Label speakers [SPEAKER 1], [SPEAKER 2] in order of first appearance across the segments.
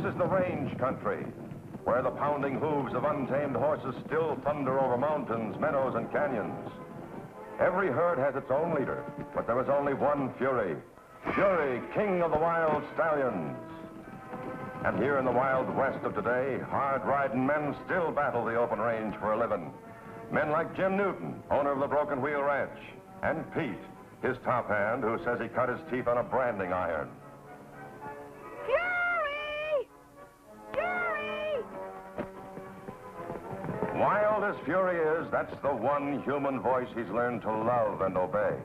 [SPEAKER 1] This is the range country, where the pounding hooves of untamed horses still thunder over mountains, meadows, and canyons. Every herd has its own leader, but there is only one Fury. Fury, king of the wild stallions. And here in the Wild West of today, hard-riding men still battle the open range for a living. Men like Jim Newton, owner of the Broken Wheel Ranch, and Pete, his top hand, who says he cut his teeth on a branding iron.
[SPEAKER 2] Fury! Fury!
[SPEAKER 1] Wild as Fury is, that's the one human voice he's learned to love and obey.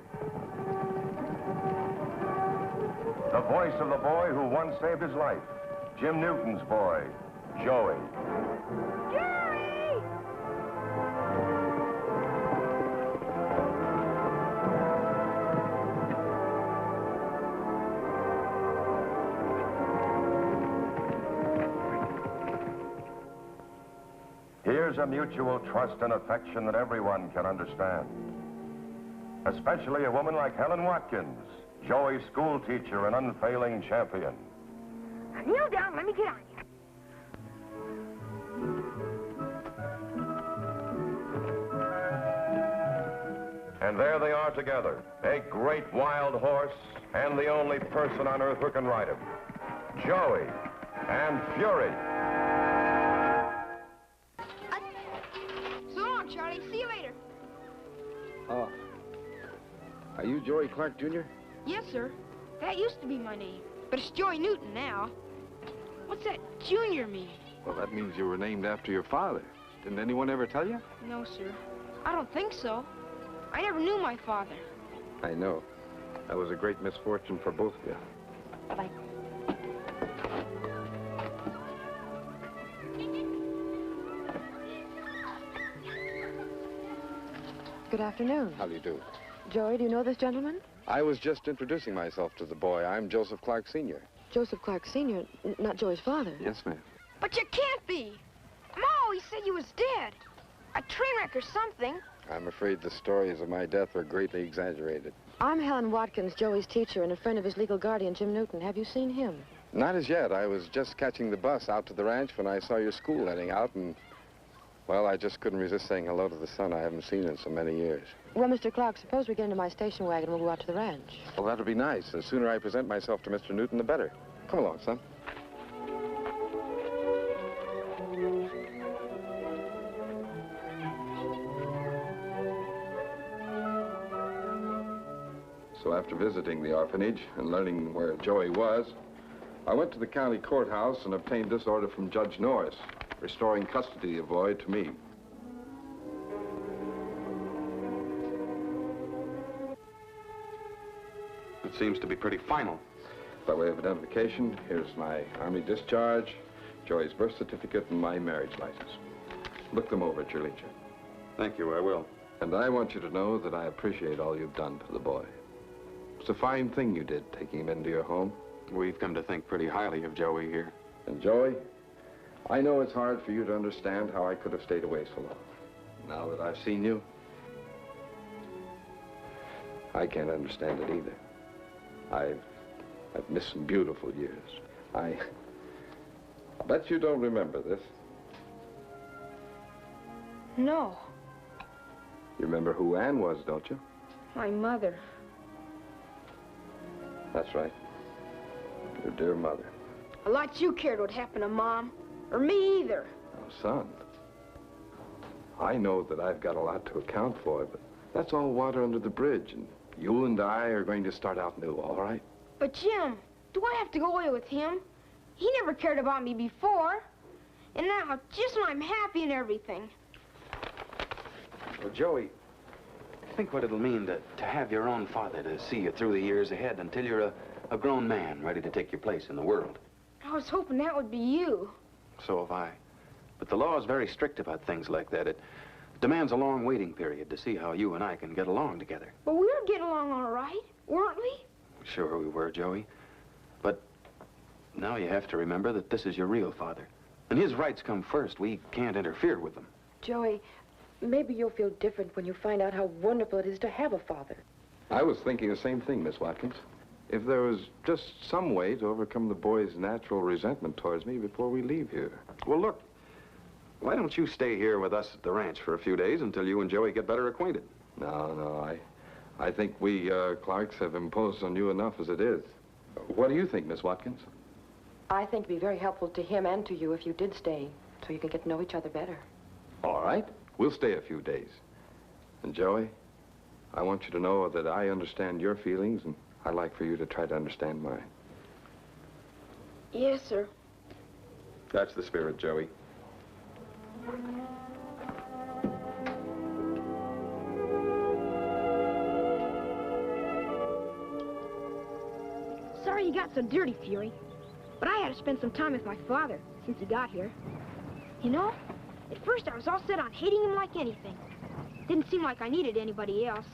[SPEAKER 1] The voice of the boy who once saved his life, Jim Newton's boy, Joey.
[SPEAKER 2] Fury!
[SPEAKER 1] Here's a mutual trust and affection that everyone can understand. Especially a woman like Helen Watkins, Joey's school teacher and unfailing champion.
[SPEAKER 2] Now kneel down, let me get on you.
[SPEAKER 1] And there they are together, a great wild horse and the only person on earth who can ride him. Joey and Fury.
[SPEAKER 2] So long, Charlie. See you later.
[SPEAKER 3] Oh. Are you Joey Clark, Jr.?
[SPEAKER 2] Yes, sir. That used to be my name, but it's Joey Newton now. What's that junior mean?
[SPEAKER 3] Well, that means you were named after your father. Didn't anyone ever tell you?
[SPEAKER 2] No, sir. I don't think so. I never knew my father.
[SPEAKER 3] I know. That was a great misfortune for both of you.
[SPEAKER 2] Bye-bye.
[SPEAKER 4] Good afternoon.
[SPEAKER 3] How do you do?
[SPEAKER 4] Joey, do you know this gentleman?
[SPEAKER 3] I was just introducing myself to the boy. I'm Joseph Clark, Sr.
[SPEAKER 4] Joseph Clark Sr., not Joey's father.
[SPEAKER 3] Yes, ma'am.
[SPEAKER 2] But you can't be. Ma always said you was dead. A train wreck or something.
[SPEAKER 3] I'm afraid the stories of my death were greatly exaggerated.
[SPEAKER 4] I'm Helen Watkins, Joey's teacher, and a friend of his legal guardian, Jim Newton. Have you seen him?
[SPEAKER 3] Not as yet. I was just catching the bus out to the ranch when I saw your school heading out, and, well, I just couldn't resist saying hello to the son I haven't seen in so many years.
[SPEAKER 4] Well, Mr. Clark, suppose we get into my station wagon and we'll go out to the ranch.
[SPEAKER 3] Well, that'll be nice. The sooner I present myself to Mr. Newton, the better. Come along, son. So after visiting the orphanage and learning where Joey was, I went to the county courthouse and obtained this order from Judge Norris, restoring custody of the boy to me.
[SPEAKER 5] It seems to be pretty final.
[SPEAKER 3] By way of identification, here's my Army discharge, Joey's birth certificate, and my marriage license. Look them over at your leisure.
[SPEAKER 5] Thank you, I will.
[SPEAKER 3] And I want you to know that I appreciate all you've done for the boy. It's a fine thing you did, taking him into your home.
[SPEAKER 5] We've come to think pretty highly of Joey here.
[SPEAKER 3] And Joey, I know it's hard for you to understand how I could have stayed away so long. Now that I've seen you, I can't understand it either. I've missed some beautiful years. I bet you don't remember this.
[SPEAKER 2] No.
[SPEAKER 3] You remember who Ann was, don't you?
[SPEAKER 2] My mother.
[SPEAKER 3] That's right. Your dear mother.
[SPEAKER 2] A lot you cared what happened to Mom. Or me either.
[SPEAKER 3] Oh, son. I know that I've got a lot to account for, but that's all water under the bridge, and you and I are going to start out new, all right?
[SPEAKER 2] But Jim, do I have to go away with him? He never cared about me before. And now, just when I'm happy and everything.
[SPEAKER 5] Well, Joey, think what it'll mean to have your own father to see you through the years ahead until you're a grown man ready to take your place in the world.
[SPEAKER 2] I was hoping that would be you.
[SPEAKER 5] So have I. But the law is very strict about things like that. It demands a long waiting period to see how you and I can get along together.
[SPEAKER 2] But we were getting along all right, weren't we?
[SPEAKER 5] Sure we were, Joey. But now you have to remember that this is your real father. And his rights come first. We can't interfere with them.
[SPEAKER 4] Joey, maybe you'll feel different when you find out how wonderful it is to have a father.
[SPEAKER 3] I was thinking the same thing, Miss Watkins. if there was just some way to overcome the boy's natural resentment towards me before we leave here.
[SPEAKER 5] Well, look, why don't you stay here with us at the ranch for a few days until you and Joey get better acquainted?
[SPEAKER 3] No, I think we, Clarks, have imposed on you enough as it is. What do you think, Miss Watkins?
[SPEAKER 4] I think it'd be very helpful to him and to you if you did stay, so you can get to know each other better.
[SPEAKER 3] All right. We'll stay a few days. And Joey, I want you to know that I understand your feelings, and I'd like for you to try to understand mine.
[SPEAKER 2] Yes, sir.
[SPEAKER 5] That's the spirit, Joey.
[SPEAKER 2] Sorry you got so dirty, Fury. But I had to spend some time with my father since he got here. You know, at first I was all set on hating him like anything. Didn't seem like I needed anybody else.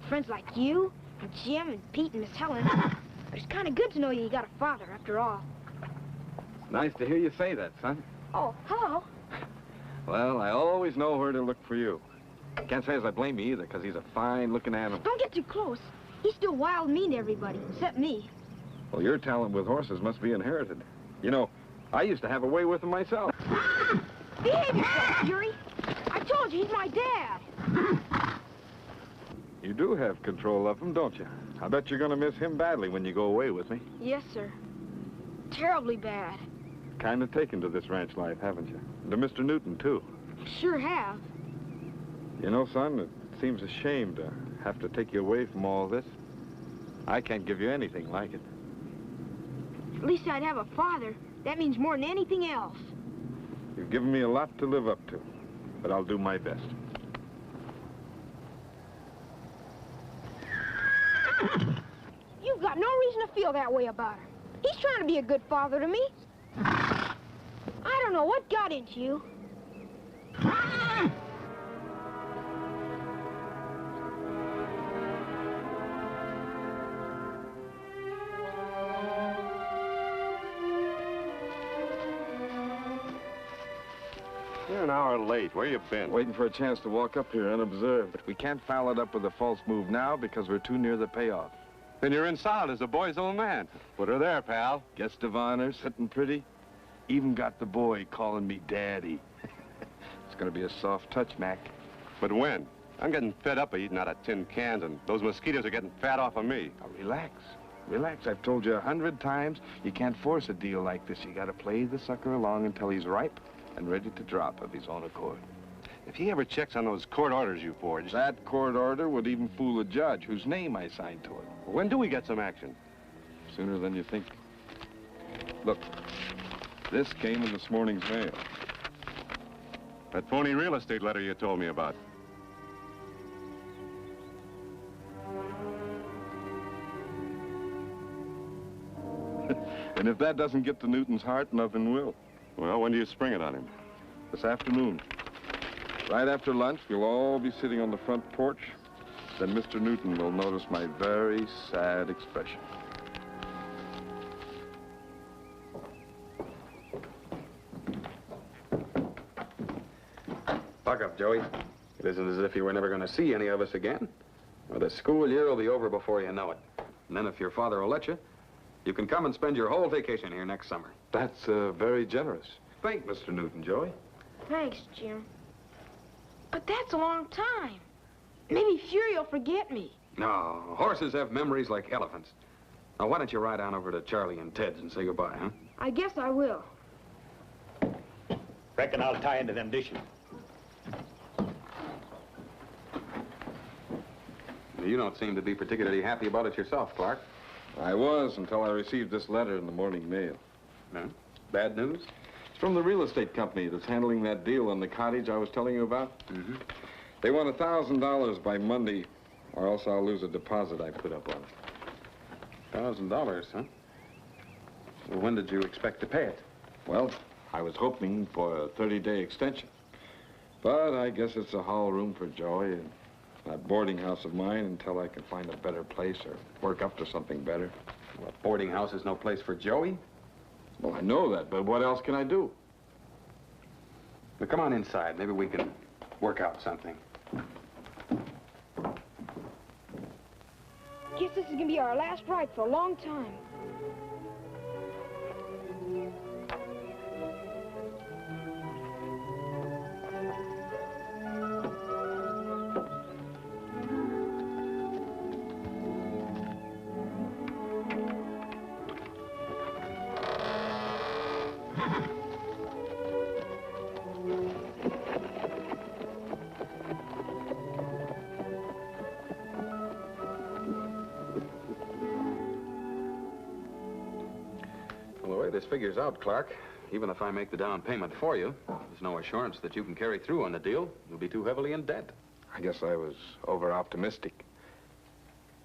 [SPEAKER 2] Friends like you, and Jim, and Pete, and Miss Helen. But it's kind of good to know you got a father, after all.
[SPEAKER 3] Nice to hear you say that, son.
[SPEAKER 2] Oh, hello.
[SPEAKER 3] Well, I always know where to look for you. Can't say as I blame you either, because he's a fine-looking animal.
[SPEAKER 2] Don't get too close. He's still wild and mean to everybody, except me.
[SPEAKER 3] Well, your talent with horses must be inherited. You know, I used to have a way with them myself.
[SPEAKER 2] Behave yourself, Fury. I told you, he's my dad.
[SPEAKER 3] You do have control of him, don't you? I bet you're going to miss him badly when you go away with me.
[SPEAKER 2] Yes, sir. Terribly bad.
[SPEAKER 3] Kind of taken to this ranch life, haven't you? And to Mr. Newton, too.
[SPEAKER 2] Sure have.
[SPEAKER 3] You know, son, it seems a shame to have to take you away from all this. I can't give you anything like it.
[SPEAKER 2] At least I'd have a father. That means more than anything else.
[SPEAKER 3] You've given me a lot to live up to, but I'll do my best.
[SPEAKER 2] You've got no reason to feel that way about her. He's trying to be a good father to me. I don't know what got into you.
[SPEAKER 6] You're an hour late. Where you been?
[SPEAKER 3] Waiting for a chance to walk up here unobserved. But we can't foul it up with a false move now because we're too near the payoff.
[SPEAKER 6] Then you're in solid as the boy's old man. Put her there, pal.
[SPEAKER 3] Guest of honor, sitting pretty. Even got the boy calling me Daddy. It's gonna be a soft touch, Mac.
[SPEAKER 6] But when? I'm getting fed up of eating out of tin cans, and those mosquitoes are getting fat off of me.
[SPEAKER 3] Now, relax. Relax. I've told you 100 times, you can't force a deal like this. You gotta play the sucker along until he's ripe and ready to drop of his own accord.
[SPEAKER 6] If he ever checks on those court orders you forged...
[SPEAKER 3] That court order would even fool a judge whose name I signed to it.
[SPEAKER 6] When do we get some action?
[SPEAKER 3] Sooner than you think. Look, this came in this morning's mail.
[SPEAKER 6] That phony real estate letter you told me about.
[SPEAKER 3] And if that doesn't get to Newton's heart, nothing will.
[SPEAKER 6] Well, when do you spring it on him?
[SPEAKER 3] This afternoon. Right after lunch, we'll all be sitting on the front porch. Then Mr. Newton will notice my very sad expression.
[SPEAKER 5] Buck up, Joey. It isn't as if you were never going to see any of us again. Well, the school year will be over before you know it. And then if your father will let you, you can come and spend your whole vacation here next summer.
[SPEAKER 3] That's very generous. Thank Mr. Newton, Joey.
[SPEAKER 2] Thanks, Jim. But that's a long time. Maybe Fury will forget me.
[SPEAKER 5] No, horses have memories like elephants. Now, why don't you ride on over to Charlie and Ted's and say goodbye, huh?
[SPEAKER 2] I guess I will.
[SPEAKER 7] Reckon I'll tie into them dishes.
[SPEAKER 5] You don't seem to be particularly happy about it yourself, Clark.
[SPEAKER 3] I was until I received this letter in the morning mail.
[SPEAKER 5] Huh? Bad news?
[SPEAKER 3] It's from the real estate company that's handling that deal on the cottage I was telling you about.
[SPEAKER 5] Mm-hmm.
[SPEAKER 3] They want $1,000 by Monday, or else I'll lose a deposit I put up on it.
[SPEAKER 5] $1,000, huh? Well, when did you expect to pay it?
[SPEAKER 3] Well, I was hoping for a 30-day extension. But I guess it's a hall room for Joey and that boarding house of mine until I can find a better place or work up to something better.
[SPEAKER 5] Well, a boarding house is no place for Joey.
[SPEAKER 3] Well, I know that, but what else can I do?
[SPEAKER 5] Well, come on inside. Maybe we can work out something.
[SPEAKER 2] Guess this is gonna be our last ride for a long time.
[SPEAKER 5] Well, the way this figures out, Clark, even if I make the down payment for you, there's no assurance that you can carry through on the deal. You'll be too heavily in debt.
[SPEAKER 3] I guess I was over-optimistic.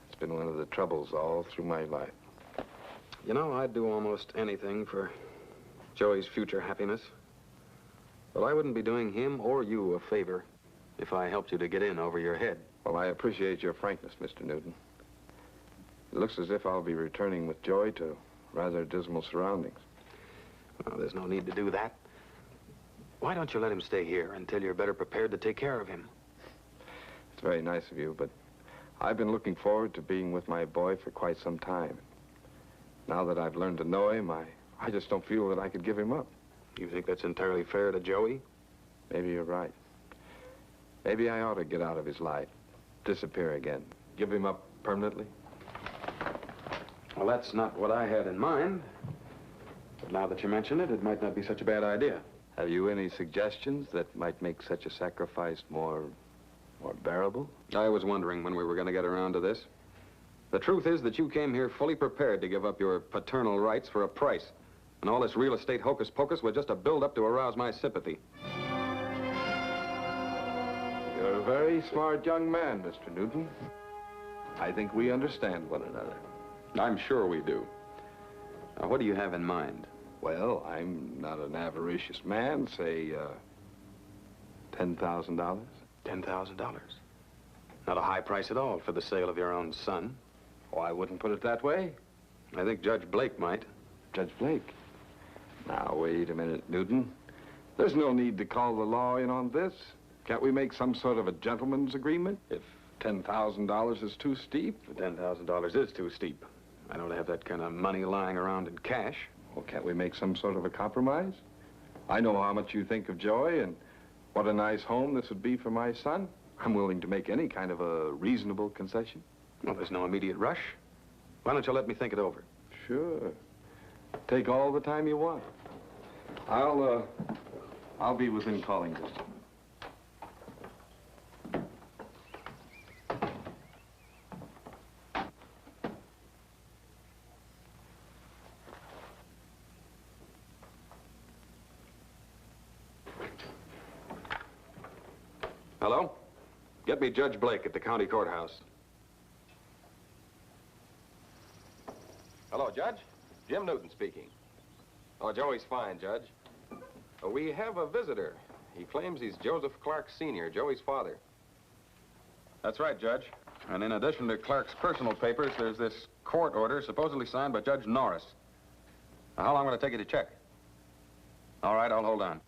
[SPEAKER 3] It's been one of the troubles all through my life.
[SPEAKER 5] You know, I'd do almost anything for Joey's future happiness. But I wouldn't be doing him or you a favor if I helped you to get in over your head.
[SPEAKER 3] Well, I appreciate your frankness, Mr. Newton. It looks as if I'll be returning with Joy to rather dismal surroundings.
[SPEAKER 5] Well, there's no need to do that. Why don't you let him stay here until you're better prepared to take care of him?
[SPEAKER 3] It's very nice of you, but I've been looking forward to being with my boy for quite some time. Now that I've learned to know him, I just don't feel that I could give him up.
[SPEAKER 5] You think that's entirely fair to Joey?
[SPEAKER 3] Maybe you're right. Maybe I ought to get out of his life, disappear again, give him up permanently.
[SPEAKER 5] Well, that's not what I had in mind. But now that you mention it, it might not be such a bad idea.
[SPEAKER 3] Have you any suggestions that might make such a sacrifice more bearable?
[SPEAKER 5] I was wondering when we were going to get around to this. The truth is that you came here fully prepared to give up your paternal rights for a price. And all this real estate hocus-pocus was just a build-up to arouse my sympathy.
[SPEAKER 3] You're a very smart young man, Mr. Newton. I think we understand one another.
[SPEAKER 5] I'm sure we do. Now, what do you have in mind?
[SPEAKER 3] Well, I'm not an avaricious man. Say, $10,000.
[SPEAKER 5] $10,000. Not a high price at all for the sale of your own son.
[SPEAKER 3] Oh, I wouldn't put it that way.
[SPEAKER 5] I think Judge Blake might.
[SPEAKER 3] Judge Blake? Now, wait a minute, Newton. There's no need to call the law in on this. Can't we make some sort of a gentleman's agreement? If $10,000 is too steep?
[SPEAKER 5] $10,000 is too steep. I don't have that kind of money lying around in cash.
[SPEAKER 3] Well, can't we make some sort of a compromise? I know how much you think of Joy and what a nice home this would be for my son. I'm willing to make any kind of a reasonable concession.
[SPEAKER 5] Well, there's no immediate rush. Why don't you let me think it over?
[SPEAKER 3] Sure. Take all the time you want. I'll be within calling distance.
[SPEAKER 5] Hello? Get me Judge Blake at the county courthouse.
[SPEAKER 7] Hello, Judge. Jim Newton speaking. Oh, Joey's fine, Judge. We have a visitor. He claims he's Joseph Clark Sr., Joey's father.
[SPEAKER 5] That's right, Judge. And in addition to Clark's personal papers, there's this court order supposedly signed by Judge Norris. Now, how long will it take you to check? All right, I'll hold on.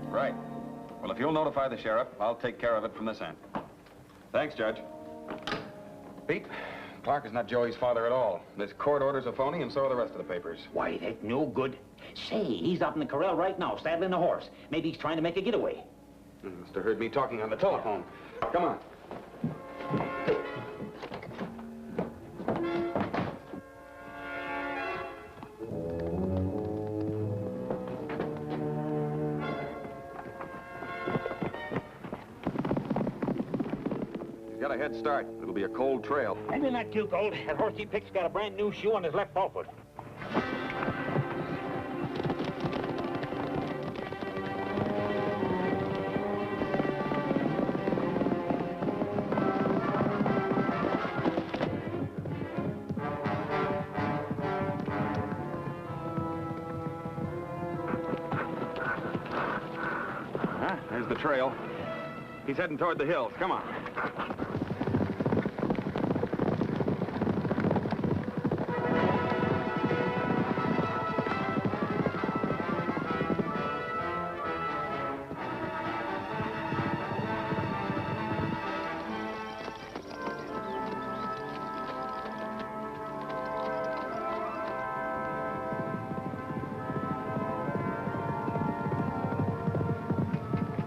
[SPEAKER 5] Right. Well, if you'll notify the sheriff, I'll take care of it from this end. Thanks, Judge. Pete, Clark is not Joey's father at all. This court order's a phony, and so are the rest of the papers.
[SPEAKER 8] Why, that's no good. Say, he's out in the corral right now, saddling a horse. Maybe he's trying to make a getaway.
[SPEAKER 5] You must have heard me talking on the telephone. Come on. He's got a head start. It'll be a cold trail.
[SPEAKER 8] Maybe not too cold. That horse he pick's got a brand new shoe on his left forefoot.
[SPEAKER 5] trail. He's heading toward the hills. Come on.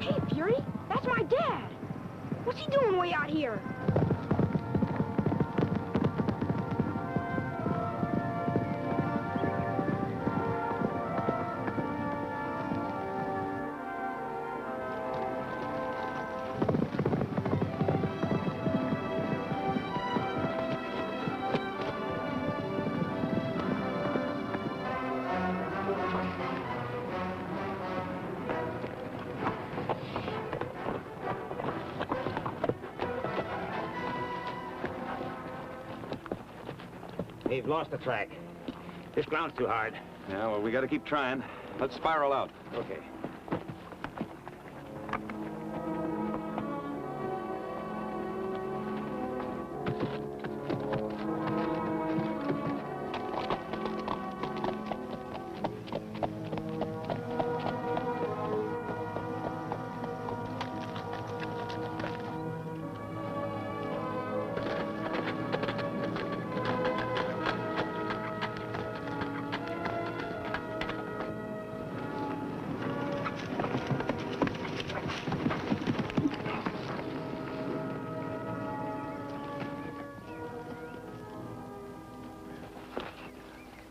[SPEAKER 2] Hey, Fury, that's my dad. What's he doing way out here?
[SPEAKER 8] We've lost the track. This ground's too hard.
[SPEAKER 5] Yeah, well, we got to keep trying. Let's spiral out.
[SPEAKER 8] Okay.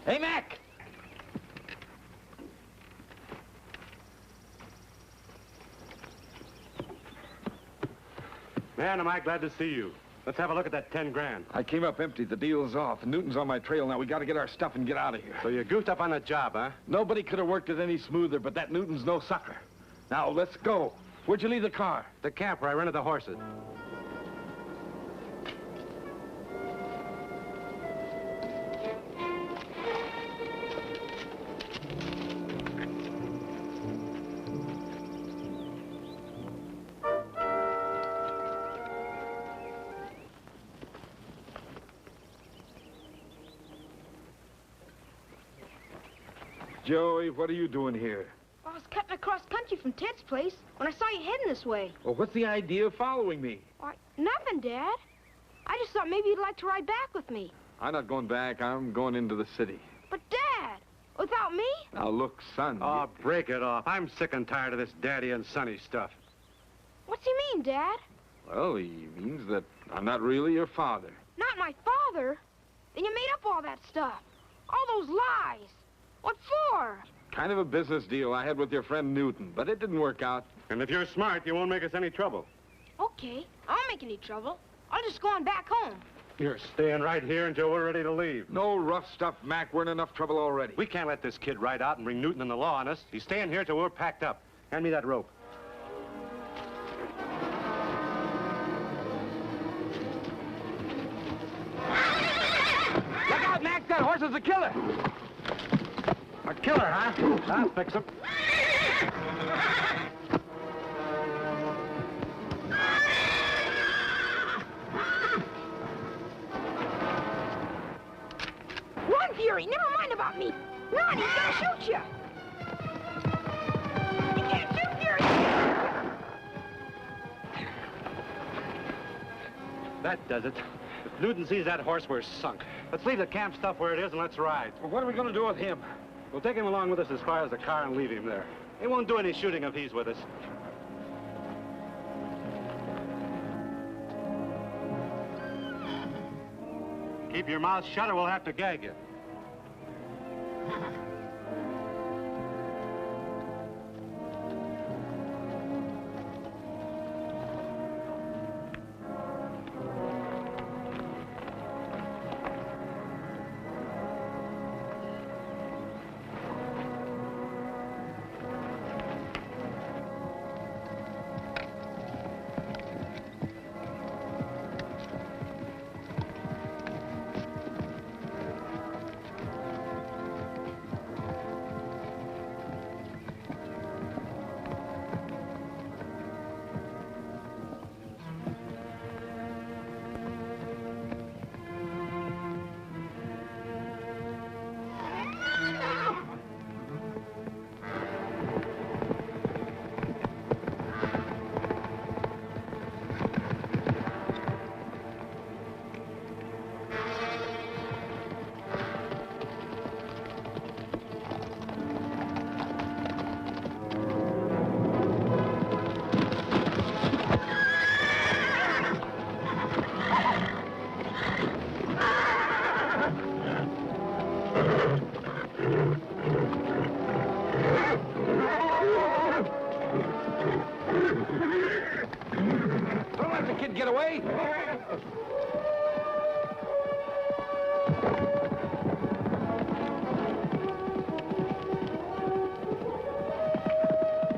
[SPEAKER 8] Hey, Mac!
[SPEAKER 6] Man, am I glad to see you. Let's have a look at that 10 grand.
[SPEAKER 3] I came up empty. The deal's off. Newton's on my trail now. We got to get our stuff and get out of here.
[SPEAKER 6] So you goofed up on the job, huh?
[SPEAKER 3] Nobody could have worked it any smoother, but that Newton's no sucker. Now, let's go. Where'd you leave the car?
[SPEAKER 6] The camp where I rented the horses.
[SPEAKER 3] Joey, what are you doing here?
[SPEAKER 2] I was cutting across country from Ted's place when I saw you heading this way.
[SPEAKER 3] Well, what's the idea of following me?
[SPEAKER 2] Why, nothing, Dad. I just thought maybe you'd like to ride back with me.
[SPEAKER 3] I'm not going back. I'm going into the city.
[SPEAKER 2] But, Dad, without me?
[SPEAKER 3] Now, look, son.
[SPEAKER 6] Oh, break it off. I'm sick and tired of this daddy and sonny stuff.
[SPEAKER 2] What's he mean, Dad?
[SPEAKER 3] Well, he means that I'm not really your father.
[SPEAKER 2] Not my father? Then you made up all that stuff. All those lies. What for?
[SPEAKER 3] Kind of a business deal I had with your friend Newton, but it didn't work out.
[SPEAKER 6] And if you're smart, you won't make us any trouble.
[SPEAKER 2] Okay, I won't make any trouble. I'll just go on back home.
[SPEAKER 6] You're staying right here until we're ready to leave.
[SPEAKER 3] No rough stuff, Mac. We're in enough trouble already.
[SPEAKER 6] We can't let this kid ride out and bring Newton and the law on us. He's staying here till we're packed up. Hand me that rope.
[SPEAKER 3] Look out, Mac! That horse is a killer!
[SPEAKER 6] A killer, huh? I'll fix him.
[SPEAKER 2] Run, Fury! Never mind about me! Run! He's gonna shoot you! You can't shoot, Fury!
[SPEAKER 6] That does it. If Newton sees that horse, we're sunk. Let's leave the camp stuff where it is and let's ride.
[SPEAKER 3] Well, what are we going to do with him?
[SPEAKER 6] We'll take him along with us as far as the car and leave him there. He won't do any shooting if he's with us. Keep your mouth shut or we'll have to gag you.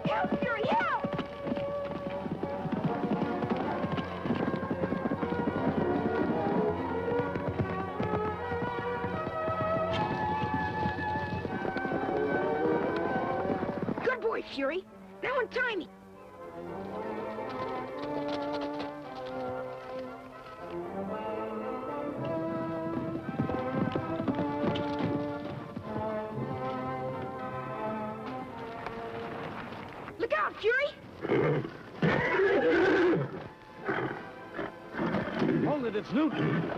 [SPEAKER 2] Help, Fury, help! Good boy, Fury. Now untie me. Look out, Fury!
[SPEAKER 8] Hold it, it's Newton.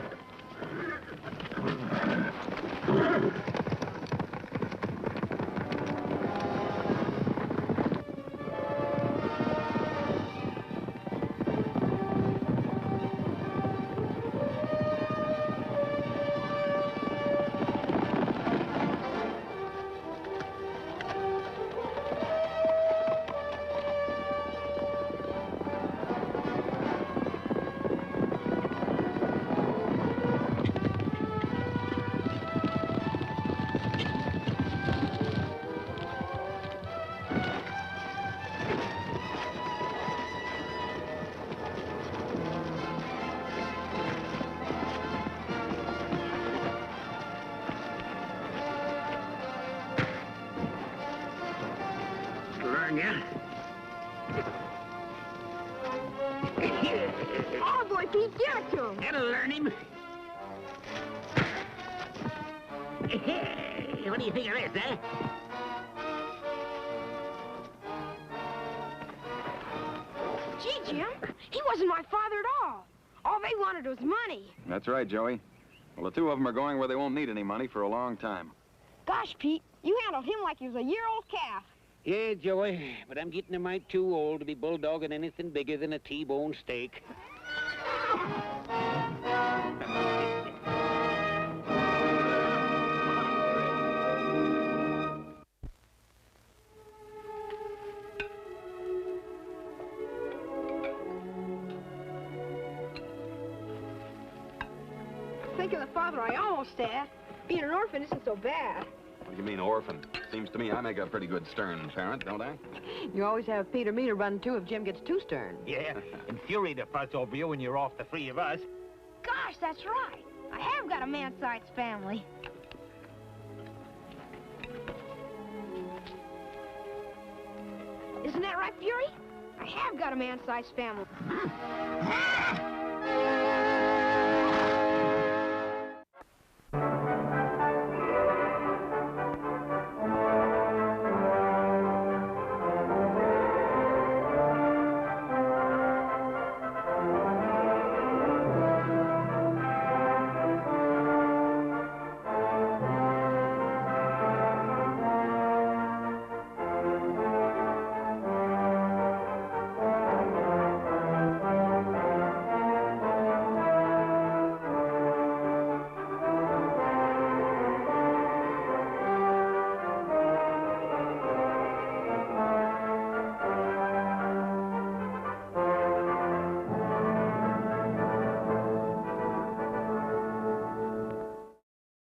[SPEAKER 9] Learn ya?
[SPEAKER 2] Oh, boy, Pete, give it to him.
[SPEAKER 9] That'll learn him. What do you think of this, eh?
[SPEAKER 2] Gee, Jim, he wasn't my father at all. All they wanted was money.
[SPEAKER 5] That's right, Joey. Well, the two of them are going where they won't need any money for a long time.
[SPEAKER 2] Gosh, Pete, you handled him like he was a year-old calf.
[SPEAKER 9] Yeah, Joey, but I'm getting a mite too old to be bulldogging anything bigger than a T-bone steak.
[SPEAKER 2] Think of the father I almost had. Being an orphan isn't so bad.
[SPEAKER 5] What do you mean, orphan? Seems to me I make a pretty good stern parent, don't I?
[SPEAKER 4] You always have Pete or me to run to if Jim gets too stern.
[SPEAKER 8] Yeah, and Fury to fuss over you when you're off the three of us.
[SPEAKER 2] Gosh, that's right. I have got a man-sized family. Isn't that right, Fury? I have got a man-sized family.